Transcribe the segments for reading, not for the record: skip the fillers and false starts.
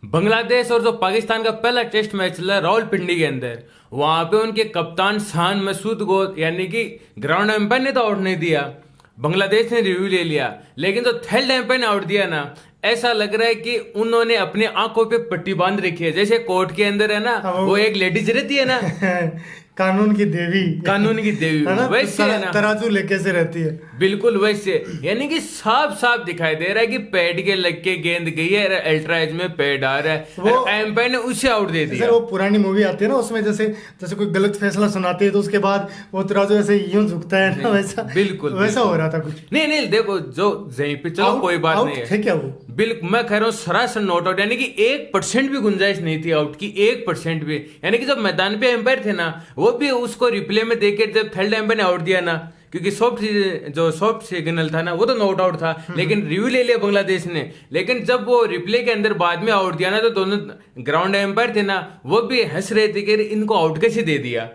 बांग्लादेश और जो पाकिस्तान का पहला टेस्ट मैच चला रावलपिंडी के अंदर, वहां पे उनके कप्तान शान मसूद को यानी कि ग्राउंड एम्पायर ने तो आउट नहीं दिया, बांग्लादेश ने रिव्यू ले लिया, लेकिन जो थर्ड एम्पायर ने आउट दिया ना, ऐसा लग रहा है कि उन्होंने अपनी आंखों पे पट्टी बांध रखी है। जैसे कोर्ट के अंदर है ना, वो एक लेडीज रहती है ना कानून की देवी, कानून की देवी, वैसे है ना, तराजू लेके से रहती है, बिल्कुल वैसे। यानी कि साफ साफ दिखाई दे रहा है कि पैड के लग के गेंद गई है, अल्ट्रा एज में पैड आ रहा है, वो एम्पायर ने उसे आउट दे दिया। वो पुरानी मूवी आती है ना, उसमें जैसे जैसे कोई गलत फैसला सुनाती है तो उसके बाद वो तराजू ऐसे यूं झुकता है ना, वैसा बिल्कुल वैसा हो रहा था कुछ। नहीं देखो, जो यहीं पे चलो कोई बात नहीं है क्या वो, बिल्कुल मैं कह रहा हूँ सरासर नॉट आउट, यानी कि 1% भी गुंजाइश नहीं थी आउट की, 1% भी। यानी कि जब मैदान पे एम्पायर थे ना, वो भी उसको रिप्ले में देखे, जब थर्ड एम्पायर ने आउट दिया ना, क्योंकि सॉफ्ट सिग्नल था ना, वो तो नॉट आउट था, लेकिन रिव्यू ले लिया बांग्लादेश ने। लेकिन जब वो रिप्ले के अंदर बाद में आउट दिया ना, तो दोनों ग्राउंड एम्पायर थे ना, वो भी हंस रहे थे कि इनको आउट कैसे दे दिया।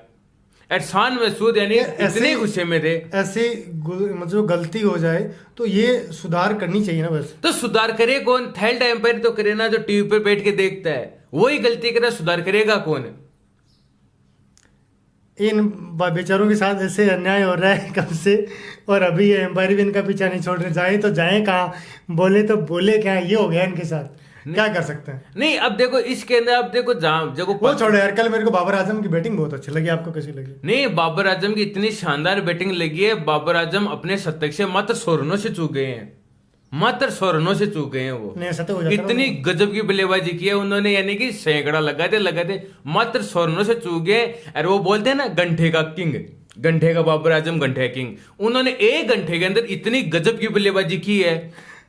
एहसान मसूद यानी इतने गुस्से में थे। ऐसे मतलब गलती हो जाए तो ये सुधार करनी चाहिए ना, बस। तो सुधार करे कौन? थर्ड एम्पायर तो करे ना, जो टीवी पे बैठ के देखता है, वही गलती करे, सुधार करेगा कौन? इन बेचारों के साथ ऐसे अन्याय हो रहा है कब से, और अभी ये एम्पायर भी इनका पीछा नहीं छोड़ रहे। जाए तो जाए कहाँ, बोले तो बोले क्या, ये हो गया इनके साथ। क्या कर सकते हैं? नहीं अब देखो इसके अंदर, अब देखो देखो वो छोड़ो यार, कल मेरे को बाबर आजम की बैटिंग बहुत अच्छी लगी, आपको कैसी लगी? नहीं, बाबर आजम की इतनी शानदार बैटिंग लगी है। बाबर आजम अपने शतक से मात्र 100 रनों से चूक गए हैं, मात्र 100 रनों से चूक गए हैं। वो इतनी गजब की बल्लेबाजी की है उन्होंने, यानी कि सैकड़ा लगाते मात्र 100 रनों से चूक गए। और वो बोलते हैं ना, घंटे का किंग, घंटे का बाबर आजम, घंटे किंग। उन्होंने 1 घंटे के अंदर इतनी गजब की बल्लेबाजी की है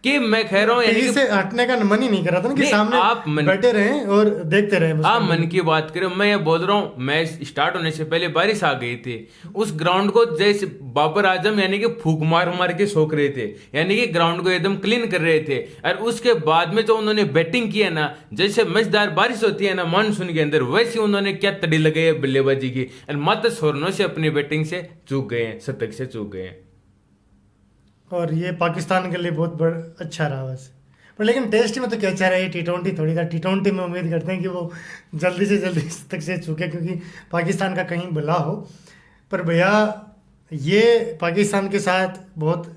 कि मैं कह रहा हूँ टीवी से हटने का मन ही नहीं कर रहा था ना, कि सामने आप बैठे रहे और देखते रहे। आप मन की बात करें, मैं ये बोल रहा हूँ, मैच स्टार्ट होने से पहले बारिश आ गई थी। उस ग्राउंड को जैसे बाबर आजम यानी कि फूक मार मार के सोख रहे थे, यानी कि ग्राउंड को एकदम क्लीन कर रहे थे। और उसके बाद में जो उन्होंने बैटिंग की है ना, जैसे मजेदार बारिश होती है ना मानसून के अंदर, वैसे उन्होंने क्या तड़ी लगाई है बल्लेबाजी की, और मात्र 100 रनों से अपनी बैटिंग से चूक गए हैं, शतक से चूक गए हैं। और ये पाकिस्तान के लिए बहुत बड़ा अच्छा रहा वैसे, पर लेकिन टेस्ट में तो क्या अच्छा रहा है, T20 थोड़ी था। T20 में उम्मीद करते हैं कि वो जल्दी से जल्दी तक से चूके, क्योंकि पाकिस्तान का कहीं भला हो। पर भैया ये पाकिस्तान के साथ बहुत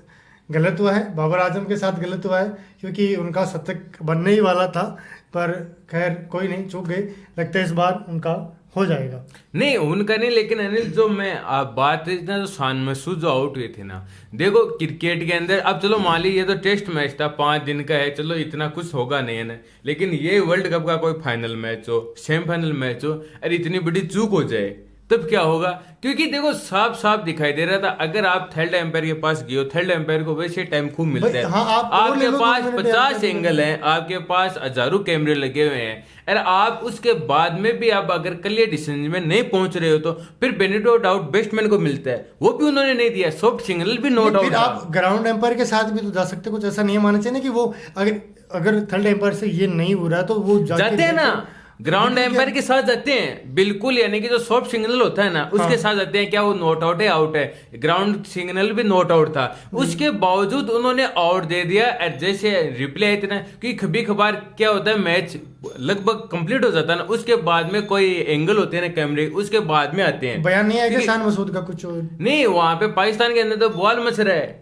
गलत हुआ है, बाबर आजम के साथ गलत हुआ है, क्योंकि उनका शतक बनने ही वाला था। पर खैर कोई नहीं, चूक गए। लगता है इस बार उनका हो जाएगा। नहीं उनका नहीं, लेकिन अनिल जो मैं बात है ना, जो शान मसूद जो आउट हुए थे ना, देखो क्रिकेट के अंदर अब चलो मान ली ये तो टेस्ट मैच था, 5 दिन का है, चलो इतना कुछ होगा नहीं है ना, लेकिन ये वर्ल्ड कप का कोई फाइनल मैच हो, सेमीफाइनल मैच हो, और इतनी बड़ी चूक हो जाए तब क्या होगा? क्योंकि देखो साफ साफ दिखाई दे रहा था, अगर आप थर्ड एम्पायर के पास गए हो, थर्ड एम्पायर को वैसे टाइम खूब मिलता है। हाँ, आपके पास 50 एंगल हैं, आपके पास हजारों कैमरे लगे हुए हैं, और आप उसके बाद में भी आप अगर क्लियर डिसीजन में नहीं पहुंच रहे हो, तो फिर बेनिफिट ऑफ डाउट बैट्समैन को मिलता है, वो भी उन्होंने नहीं दिया। सॉफ्ट सिग्नल भी नोट आउट। आप ग्राउंड एम्पायर के साथ भी तो जा सकते, कुछ ऐसा नहीं मानना चाहिए ना कि वो अगर थर्ड एम्पायर से ये नहीं हो रहा तो वो जाते हैं ना, ग्राउंड एम्पायर के साथ जाते हैं, बिल्कुल। यानी कि जो सॉफ्ट सिग्नल होता है ना, उसके साथ जाते हैं। क्या वो नॉट आउट है, आउट है? ग्राउंड सिग्नल भी नॉट आउट था, उसके बावजूद उन्होंने आउट दे दिया। जैसे रिप्ले आए थे ना, कि कभी कभार क्या होता है, मैच लगभग कंप्लीट हो जाता है ना, उसके बाद में कोई एंगल होते हैं ना कैमरे, उसके बाद में आते हैं। बयान नहीं आया शान मसूद का कुछ नहीं, वहां पे पाकिस्तान के अंदर तो बॉल मच रहा है,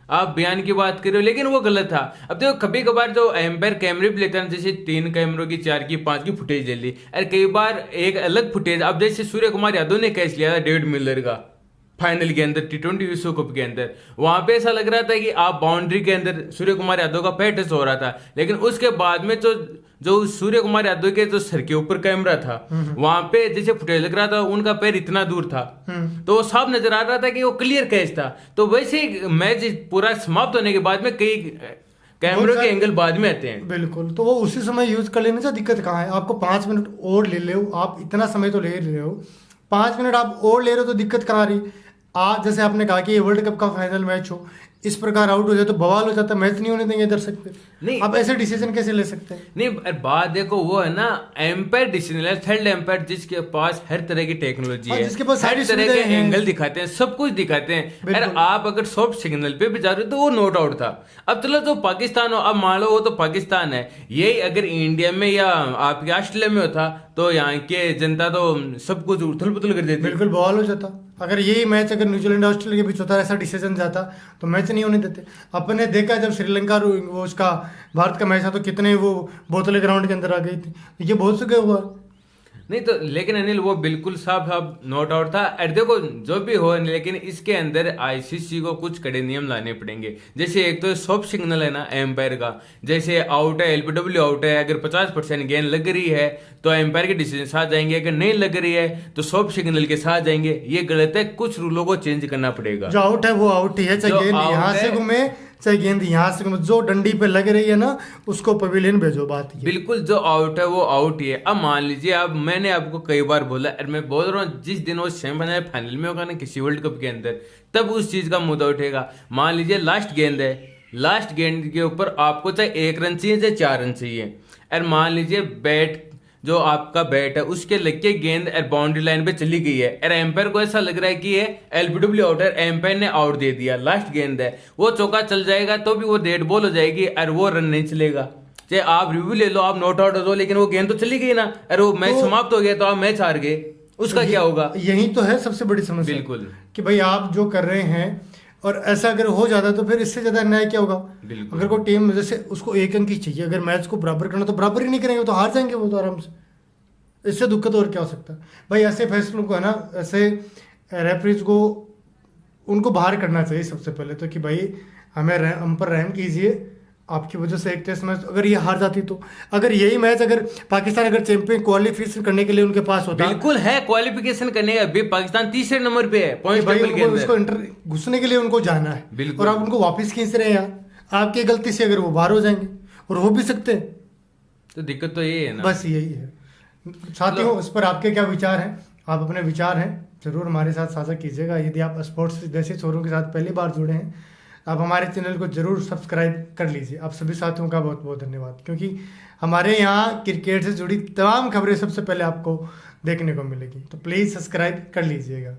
आप बयान की बात कर रहे हो, लेकिन वो गलत था। अब देखो कभी कभार जो एम्पायर कैमरे भी लेता है, जैसे 3 कैमरों की, 4 की, 5 की फुटेज ले ली, और कई बार एक अलग फुटेज। अब जैसे सूर्य कुमार यादव ने कैच लिया था डेविड मिलर का फाइनल के अंदर, T20 विश्व कप के अंदर, वहां पे ऐसा लग रहा था कि आप बाउंड्री के अंदर सूर्य कुमार यादव का पैर टच हो रहा था, लेकिन उसके बाद में जो सूर्य कुमार यादव के जो सर के ऊपर कैमरा था, वहां पे जैसे फुटेज लग रहा था, उनका पैर इतना दूर था, तो वो साफ नजर आ रहा था कि वो क्लियर कैच था। तो वैसे ही मैच पूरा समाप्त होने के बाद में कई कैमरों के एंगल बाद में आते हैं। बिल्कुल, तो वो उसी समय यूज कर लेने से दिक्कत कहाँ है? आपको 5 मिनट और ले लो, आप इतना समय तो ले रहे हो, 5 मिनट आप और ले रहे हो तो दिक्कत कहाँ आ रही? आज जैसे आपने कहा कि ये वर्ल्ड कप का फाइनल मैच हो, इस प्रकार आउट हो जाए तो बवाल हो जाता, मैच नहीं होने देंगे दर्शक पे। नहीं। आप ऐसे डिसीजन कैसे ले सकते हैं? नहीं, बात देखो वो है ना, एम्पायर डिसीजन है, थर्ड एम्पायर जिसके पास हर तरह की टेक्नोलॉजी और है, जिसके पास हर सारी तरह के सुविधाएं हैं। एंगल दिखाते हैं, सब कुछ दिखाते हैं। अरे बिल्कुल। आप अगर सॉफ्ट सिग्नल पे भी जा रहे हो तो वो नोट आउट था। अब चलो तो पाकिस्तान हो, अब मान लो वो तो पाकिस्तान है, यही अगर इंडिया में या आपके ऑस्ट्रेलिया में होता तो यहाँ के जनता तो सब कुछ उथल पुथल कर देती। बिल्कुल बवाल हो जाता। अगर यही मैच अगर न्यूजीलैंड ऑस्ट्रेलिया के बीच होता, ऐसा डिसीजन जाता तो मैच नहीं होने देते। अपने देखा जब श्रीलंका वो उसका भारत का मैच था तो कितने वो बोतलें ग्राउंड के अंदर आ गई थी, ये बहुत जगह हुआ। नहीं तो लेकिन अनिल वो बिल्कुल साफ साफ नोट आउट था। और देखो जो भी हो, लेकिन इसके अंदर आईसीसी को कुछ कड़े नियम लाने पड़ेंगे। जैसे एक तो सॉफ्ट सिग्नल है ना एम्पायर का, जैसे आउट है, एलबीडब्ल्यू आउट है, अगर 50% गेंद लग रही है तो एम्पायर के डिसीजन साथ जाएंगे, अगर नहीं लग रही है तो सॉफ्ट सिग्नल के साथ जाएंगे। ये गलत है, कुछ रूलों को चेंज करना पड़ेगा। जो आउट है वो आउट ही है, चाहे गेंद यहाँ से घूमे चाहे गेंद यहाँ से घूमे, जो डंडी पे लग रही है ना उसको पवेलियन भेजो। बात ये बिल्कुल, जो आउट है वो आउट ही है। अब मान लीजिए, अब मैंने आपको कई बार बोला और मैं बोल रहा हूँ, जिस दिन वो सेमीफाइनल फाइनल में होगा ना किसी वर्ल्ड कप के अंदर, तब उस चीज का मुद्दा उठेगा। मान लीजिए लास्ट गेंद है, लास्ट गेंद के ऊपर आपको चाहे 1 रन चाहिए चाहे 4 रन चाहिए, और मान लीजिए बैट जो आपका बैट है उसके लग के गेंद बाउंड्री लाइन पे चली गई है, और एम्पायर को ऐसा लग रहा है कि ये एलबीडब्ल्यू आउट है, एम्पायर ने आउट दे दिया, लास्ट गेंद है, वो चौका चल जाएगा तो भी वो डेड बॉल हो जाएगी और वो रन नहीं चलेगा। चाहे आप रिव्यू ले लो, आप नॉट आउट हो दो, लेकिन वो गेंद तो चली गई ना, और वो मैच समाप्त हो गया तो आप मैच हार गए, उसका क्या होगा? यही तो है सबसे बड़ी समस्या। बिल्कुल कि भाई आप जो कर रहे हैं, और ऐसा अगर हो जाता तो फिर इससे ज्यादा अन्याय क्या होगा? अगर कोई टीम जैसे उसको 1 अंक ही चाहिए, अगर मैच को बराबर करना तो बराबर ही नहीं करेंगे तो हार जाएंगे वो तो आराम से। इससे दुखद और क्या हो सकता है भाई? ऐसे फैसलों को है ना, ऐसे रेफरीज को उनको बाहर करना चाहिए सबसे पहले तो, कि भाई हमें हम पर रहम कीजिए, आपकी वजह से एक टेस्ट मैच अगर ये हार जाती तो, अगर यही मैच अगर पाकिस्तान अगर चैंपियन क्वालिफिकेशन करने के लिए उनके पास होता, बिल्कुल है क्वालिफिकेशन करने का, अभी पाकिस्तान तीसरे नंबर पे है पॉइंट टेबल के अंदर, उसको घुसने के लिए उनको जाना है, बिल्कुल। और आप उनको वापस खींच रहे हैं यार, आपकी गलती से अगर वो बाहर हो जाएंगे, और हो भी सकते हैं, तो दिक्कत तो ये है ना। बस यही है। साथियों, इस पर आपके क्या विचार हैं? आप अपने विचार हैं जरूर हमारे साथ साझा कीजिएगा। यदि आप स्पोर्ट्स जैसे शोरों के साथ पहली बार जुड़े हैं, आप हमारे चैनल को जरूर सब्सक्राइब कर लीजिए। आप सभी साथियों का बहुत बहुत धन्यवाद, क्योंकि हमारे यहाँ क्रिकेट से जुड़ी तमाम खबरें सबसे पहले आपको देखने को मिलेगी, तो प्लीज़ सब्सक्राइब कर लीजिएगा।